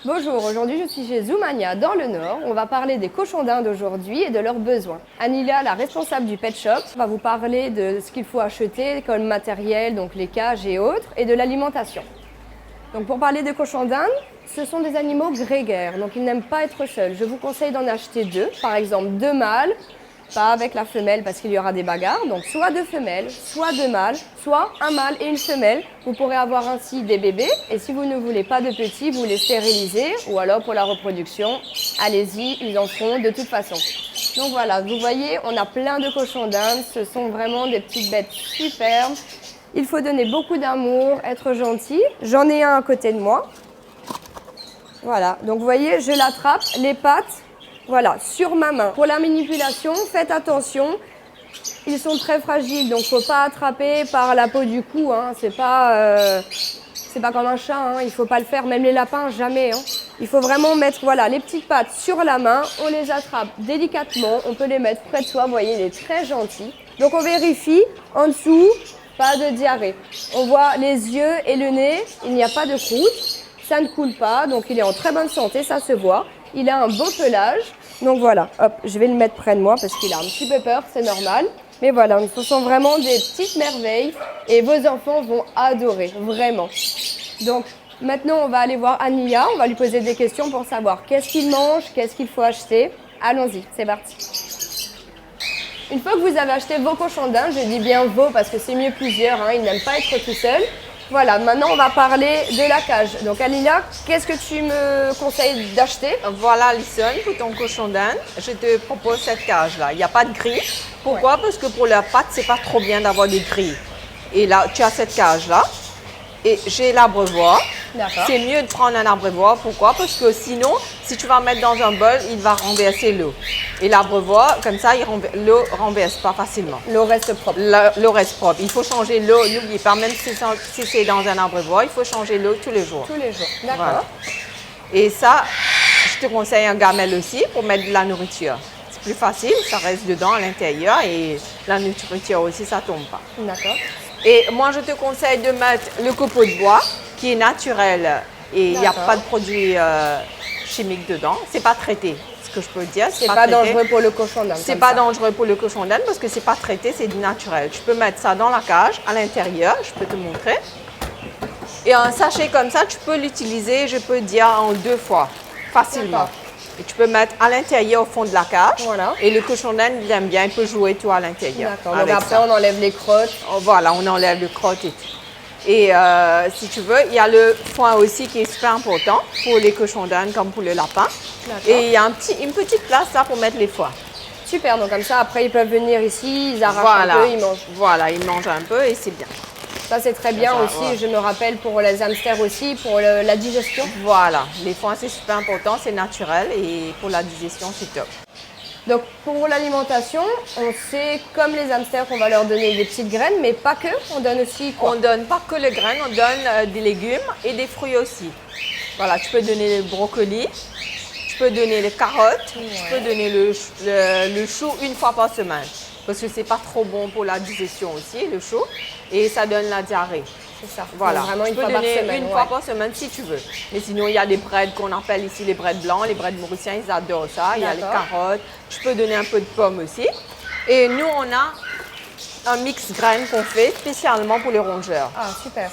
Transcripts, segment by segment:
Bonjour, aujourd'hui je suis chez Zoomania dans le Nord. On va parler des cochons d'Inde aujourd'hui et de leurs besoins. Anila, la responsable du pet shop, va vous parler de ce qu'il faut acheter comme matériel, donc les cages et autres, et de l'alimentation. Donc pour parler des cochons d'Inde, ce sont des animaux grégaires, donc ils n'aiment pas être seuls. Je vous conseille d'en acheter deux, par exemple deux mâles, pas avec la femelle parce qu'il y aura des bagarres, donc soit deux femelles, soit deux mâles, soit un mâle et une femelle. Vous pourrez avoir ainsi des bébés et si vous ne voulez pas de petits, vous les stérilisez ou alors pour la reproduction, allez-y, ils en feront de toute façon. Donc voilà, vous voyez, on a plein de cochons d'Inde, ce sont vraiment des petites bêtes superbes. Il faut donner beaucoup d'amour, être gentil. J'en ai un à côté de moi. Voilà, donc vous voyez, je l'attrape, les pattes. Voilà, sur ma main. Pour la manipulation, faites attention. Ils sont très fragiles, donc il ne faut pas attraper par la peau du cou. Hein. C'est pas comme un chat, hein. Il ne faut pas le faire. Même les lapins, jamais. Hein. Il faut vraiment mettre les petites pattes sur la main. On les attrape délicatement. On peut les mettre près de soi. Vous voyez, il est très gentil. Donc on vérifie. En dessous, pas de diarrhée. On voit les yeux et le nez. Il n'y a pas de croûte. Ça ne coule pas. Donc il est en très bonne santé. Ça se voit. Il a un beau pelage. Donc voilà, hop, je vais le mettre près de moi parce qu'il a un petit peu peur, c'est normal. Mais voilà, ce sont vraiment des petites merveilles et vos enfants vont adorer, vraiment. Donc maintenant, on va aller voir Ania, on va lui poser des questions pour savoir qu'est-ce qu'il mange, qu'est-ce qu'il faut acheter. Allons-y, c'est parti. Une fois que vous avez acheté vos cochons d'Inde, je dis bien vos parce que c'est mieux plusieurs, hein, ils n'aiment pas être tout seuls. Voilà, maintenant on va parler de la cage. Donc Alina, qu'est-ce que tu me conseilles d'acheter? Voilà Alison, pour ton cochon d'Inde, je te propose cette cage-là. Il n'y a pas de gris. Pourquoi? Parce que pour la patte, c'est pas trop bien d'avoir des gris. Et là, tu as cette cage-là. Et j'ai l'abreuvoir. C'est mieux de prendre un abreuvoir. Pourquoi? Parce que sinon, si tu vas mettre dans un bol, il va renverser l'eau. Et l'abreuvoir, comme ça, l'eau ne renverse pas facilement. L'eau reste propre. L'eau reste propre. Il faut changer l'eau. N'oubliez pas, même si c'est dans un abreuvoir, il faut changer l'eau tous les jours. Tous les jours, d'accord. Voilà. Et ça, je te conseille un gamelle aussi pour mettre de la nourriture. C'est plus facile, ça reste dedans à l'intérieur et la nourriture aussi, ça ne tombe pas. D'accord. Et moi, je te conseille de mettre le copeau de bois qui est naturel et il n'y a pas de produits chimiques dedans. C'est pas traité, ce que je peux dire. C'est pas dangereux pour le cochon d'Inde. C'est pas dangereux pour le cochon d'Inde parce que c'est pas traité, c'est du naturel. Tu peux mettre ça dans la cage, à l'intérieur, je peux te montrer. Et un sachet comme ça, tu peux l'utiliser, je peux dire, en 2 fois, facilement. Et tu peux mettre à l'intérieur au fond de la cage. Voilà. Et le cochon d'Inde, il aime bien, il peut jouer tout à l'intérieur. D'accord. Donc après, on enlève les crottes. Voilà, on enlève le crotte et tout. Et si tu veux, il y a le foin aussi qui est super important pour les cochons d'Inde comme pour le lapin. Et il y a une petite place là pour mettre les foins. Super, donc comme ça, après, ils peuvent venir ici, ils arrachent un peu, ils mangent. Voilà, ils mangent un peu et c'est bien. Ça, c'est très bien aussi, je me rappelle pour les hamsters aussi, pour la digestion. Voilà, les foins, c'est super important, c'est naturel et pour la digestion, c'est top. Donc, pour l'alimentation, on sait, comme les hamsters, qu'on va leur donner des petites graines, mais pas que, on donne aussi quoi? On donne pas que les graines, on donne des légumes et des fruits aussi. Voilà, tu peux donner le brocoli, tu peux donner les carottes, tu peux donner le chou 1 fois par semaine. Parce que c'est pas trop bon pour la digestion aussi, le chou, et ça donne la diarrhée. C'est ça. Voilà, vraiment tu une peux fois par donner semaine. Une fois par semaine si tu veux. Mais sinon, il y a les breads qu'on appelle ici les breads blancs, les breads mauriciens, ils adorent ça. Il y a les carottes, tu peux donner un peu de pommes aussi. Et nous, on a un mix graines qu'on fait spécialement pour les rongeurs. Ah, super.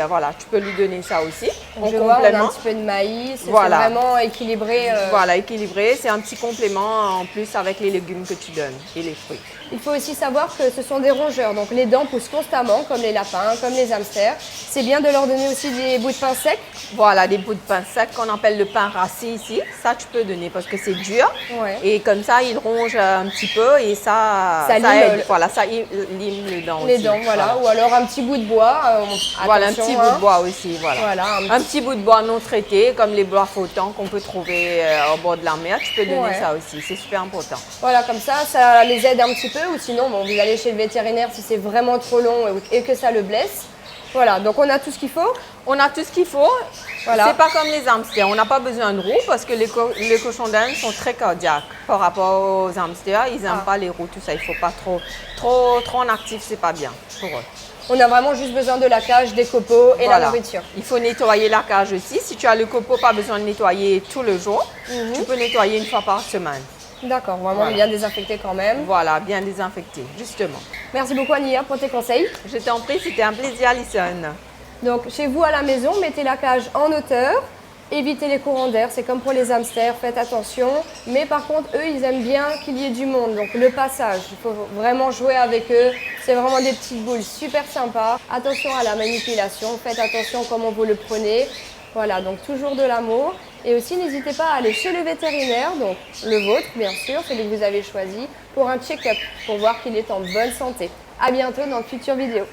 Voilà, tu peux lui donner ça aussi. Je vois, on a un petit peu de maïs, c'est vraiment équilibré. Voilà, équilibré. C'est un petit complément en plus avec les légumes que tu donnes et les fruits. Il faut aussi savoir que ce sont des rongeurs, donc les dents poussent constamment, comme les lapins, comme les hamsters. C'est bien de leur donner aussi des bouts de pain sec. Voilà, des bouts de pain sec qu'on appelle le pain rassis ici. Ça, tu peux donner parce que c'est dur. Ouais. Et comme ça, ils rongent un petit peu et ça aide. Voilà, ça lime les dents les aussi. dents, voilà. Ou alors un petit bout de bois. Voilà, un petit bout de bois aussi. Voilà, un petit bout de bois non traité, comme les bois flottants qu'on peut trouver au bord de la mer. Tu peux donner ça aussi. C'est super important. Voilà, comme ça les aide un petit peu. Ou sinon, vous allez chez le vétérinaire si c'est vraiment trop long et que ça le blesse. Voilà, donc on a tout ce qu'il faut. On a tout ce qu'il faut. Voilà. C'est pas comme les hamsters. On n'a pas besoin de roues parce que les cochons d'Inde sont très cardiaques par rapport aux hamsters. Ils n'aiment pas les roues, tout ça. Il faut pas trop en actif, c'est pas bien pour eux. On a vraiment juste besoin de la cage, des copeaux et la nourriture. Il faut nettoyer la cage aussi. Si tu as le copeau, pas besoin de nettoyer tout le jour. Tu peux nettoyer une fois par semaine. D'accord, vraiment bien désinfecté quand même. Voilà, bien désinfecté, justement. Merci beaucoup Anilia pour tes conseils. Je t'en prie, c'était un plaisir, Alison. Donc chez vous à la maison, mettez la cage en hauteur, évitez les courants d'air, c'est comme pour les hamsters, faites attention. Mais par contre, eux, ils aiment bien qu'il y ait du monde, donc le passage, il faut vraiment jouer avec eux. C'est vraiment des petites boules super sympas. Attention à la manipulation, faites attention comment vous le prenez. Voilà, donc toujours de l'amour. Et aussi, n'hésitez pas à aller chez le vétérinaire, donc le vôtre, bien sûr, celui que vous avez choisi, pour un check-up, pour voir qu'il est en bonne santé. À bientôt dans de futures vidéos.